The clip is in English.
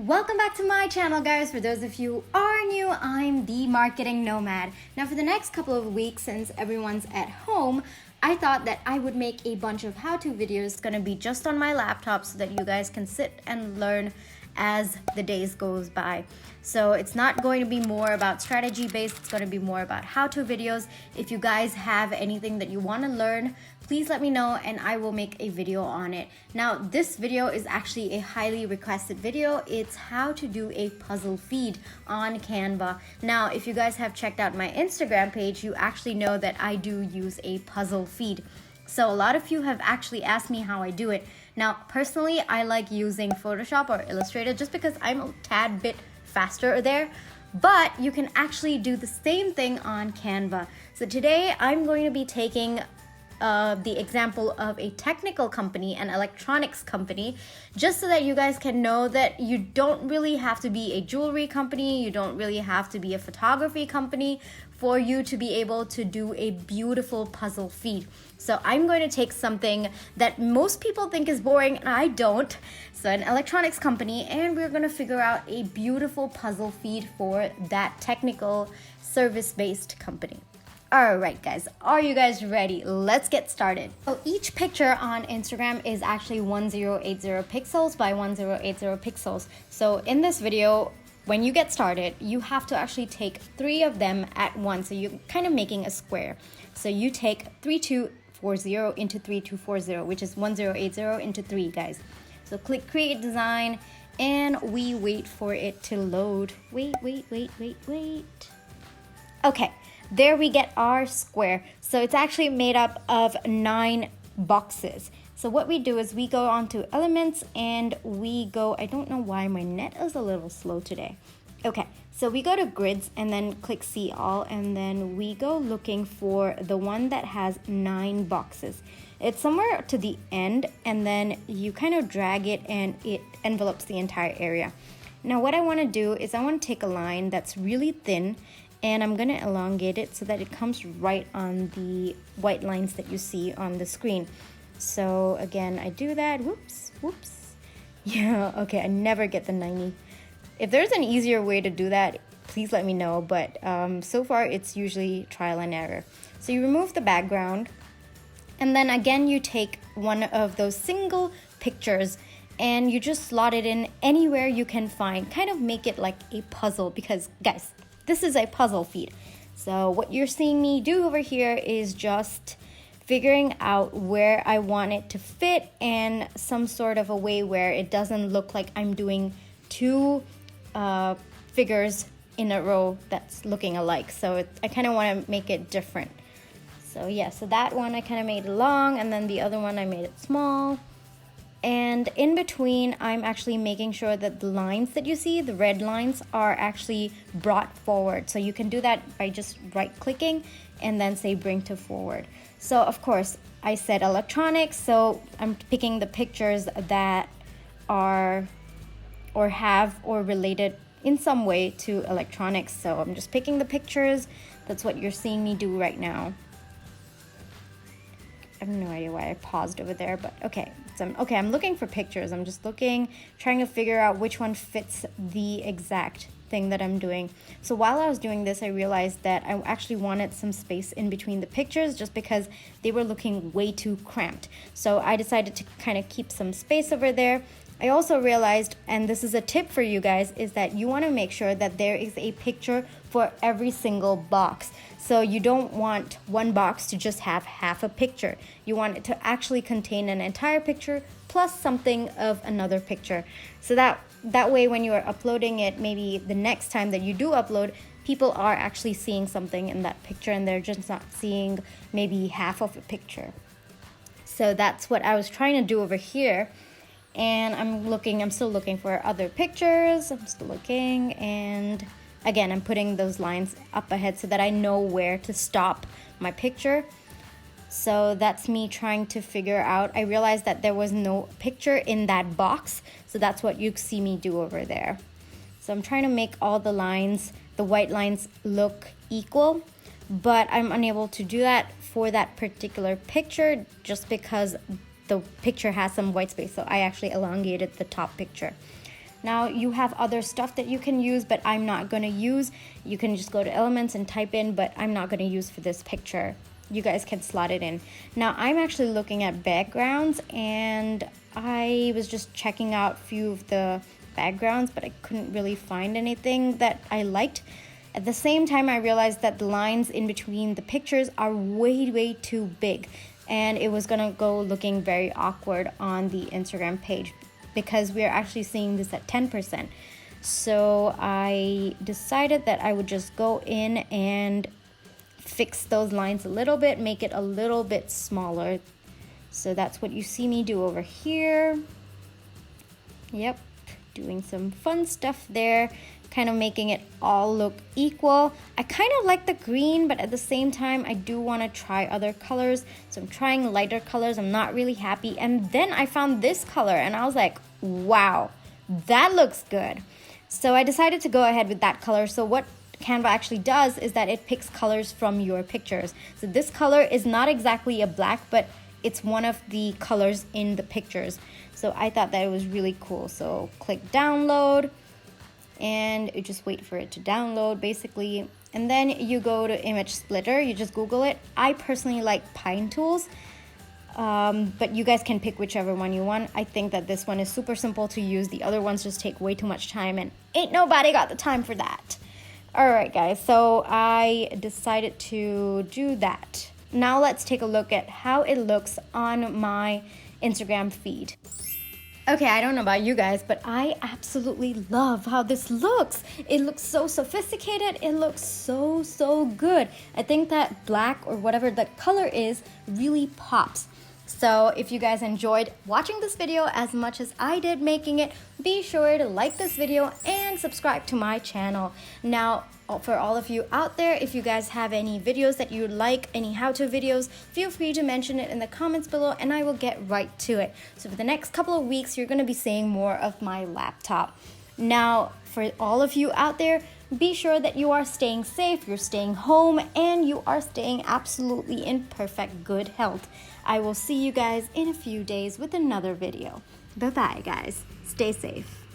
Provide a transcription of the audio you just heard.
Welcome back to my channel, guys. For those of you who are new, I'm the marketing nomad. Now for the next couple of weeks, since everyone's at home, I thought that I would make a bunch of how-to videos gonna be just on my laptop so that you guys can sit and learn as the days goes by. So it's not going to be more about strategy based, it's going to be more about how-to videos. If you guys have anything that you want to learn, please let me know and I will make a video on it. Now this video is actually a highly requested video. It's how to do a puzzle feed on Canva. Now if you guys have checked out my Instagram page, you actually know that I do use a puzzle feed. So a lot of you have actually asked me how I do it. Now, personally, I like using Photoshop or Illustrator just because I'm a tad bit faster there, but you can actually do the same thing on Canva. So today I'm going to be taking the example of a technical company, an electronics company, just so that you guys can know that you don't really have to be a jewelry company, you don't really have to be a photography company for you to be able to do a beautiful puzzle feed. So I'm going to take something that most people think is boring and I don't. So an electronics company, and we're going to figure out a beautiful puzzle feed for that technical service-based company. Alright guys, are you guys ready? Let's get started. So each picture on Instagram is actually 1080 pixels by 1080 pixels. So in this video, when you get started, you have to actually take 3 of them at once. So you're kind of making a square. So you take 3240 into 3240, which is 1080 into 3, guys. So click create design and we wait for it to load. Wait. Okay. There we get our square. So it's actually made up of 9 boxes. So what we do is we go onto elements and we go, I don't know why my net is a little slow today. Okay, so we go to grids and then click see all, and then we go looking for the one that has 9 boxes. It's somewhere to the end, and then you kind of drag it and it envelopes the entire area. Now what I want to do is I want to take a line that's really thin, and I'm going to elongate it so that it comes right on the white lines that you see on the screen. So again, I do that. Whoops. Yeah, okay, I never get the 90. If there's an easier way to do that, please let me know. But so far, it's usually trial and error. So you remove the background. And then again, you take one of those single pictures and you just slot it in anywhere you can find. Kind of make it like a puzzle because, guys, this is a puzzle feed. So what you're seeing me do over here is just figuring out where I want it to fit and some sort of a way where it doesn't look like I'm doing 2 figures in a row that's looking alike. So I kind of want to make it different. So yeah, so that one I kind of made it long, and then the other one I made it small. And in between, I'm actually making sure that the lines that you see, the red lines, are actually brought forward. So you can do that by just right-clicking and then say bring to forward. So of course, I said electronics, so I'm picking the pictures that are or have or related in some way to electronics. So I'm just picking the pictures. That's what you're seeing me do right now. I have no idea why I paused over there, but okay. So I'm looking for pictures. I'm just looking, trying to figure out which one fits the exact thing that I'm doing. So while I was doing this, I realized that I actually wanted some space in between the pictures just because they were looking way too cramped. So I decided to kind of keep some space over there. I also realized, and this is a tip for you guys, is that you want to make sure that there is a picture for every single box. So you don't want one box to just have half a picture. You want it to actually contain an entire picture plus something of another picture. So that way when you are uploading it, maybe the next time that you do upload, people are actually seeing something in that picture and they're just not seeing maybe half of a picture. So that's what I was trying to do over here. And I'm still looking for other pictures. I'm still looking, and again, I'm putting those lines up ahead so that I know where to stop my picture. So that's me trying to figure out. I realized that there was no picture in that box, so that's what you see me do over there. So I'm trying to make all the lines, the white lines, look equal, but I'm unable to do that for that particular picture just because the picture has some white space. So I actually elongated the top picture. Now you have other stuff that you can use, but I'm not gonna use. You can just go to elements and type in, but I'm not gonna use for this picture. You guys can slot it in. Now I'm actually looking at backgrounds, and I was just checking out a few of the backgrounds, but I couldn't really find anything that I liked. At the same time, I realized that the lines in between the pictures are way too big, and it was gonna go looking very awkward on the Instagram page because we are actually seeing this at 10%. So I decided that I would just go in and fix those lines a little bit, make it a little bit smaller. So that's what you see me do over here. Yep, doing some fun stuff there, kind of making it all look equal. I kind of like the green, but at the same time, I do want to try other colors. So I'm trying lighter colors. I'm not really happy. And then I found this color and I was like, wow, that looks good. So I decided to go ahead with that color. So what Canva actually does is that it picks colors from your pictures. So this color is not exactly a black, but it's one of the colors in the pictures. So I thought that it was really cool. So click download, and you just wait for it to download basically. And then you go to image splitter, you just Google it. I personally like Pine Tools, but you guys can pick whichever one you want. I think that this one is super simple to use. The other ones just take way too much time, and ain't nobody got the time for that. All right, guys, so I decided to do that. Now let's take a look at how it looks on my Instagram feed. Okay, I don't know about you guys, but I absolutely love how this looks. It looks so sophisticated. It looks so good. I think that black or whatever the color is really pops. So if you guys enjoyed watching this video as much as I did making it, be sure to like this video and subscribe to my channel. Now, for all of you out there, if you guys have any videos that you'd like, any how-to videos, feel free to mention it in the comments below and I will get right to it. So for the next couple of weeks, you're going to be seeing more of my laptop. Now, for all of you out there, be sure that you are staying safe, you're staying home, and you are staying absolutely in perfect good health. I will see you guys in a few days with another video. Bye-bye, guys. Stay safe.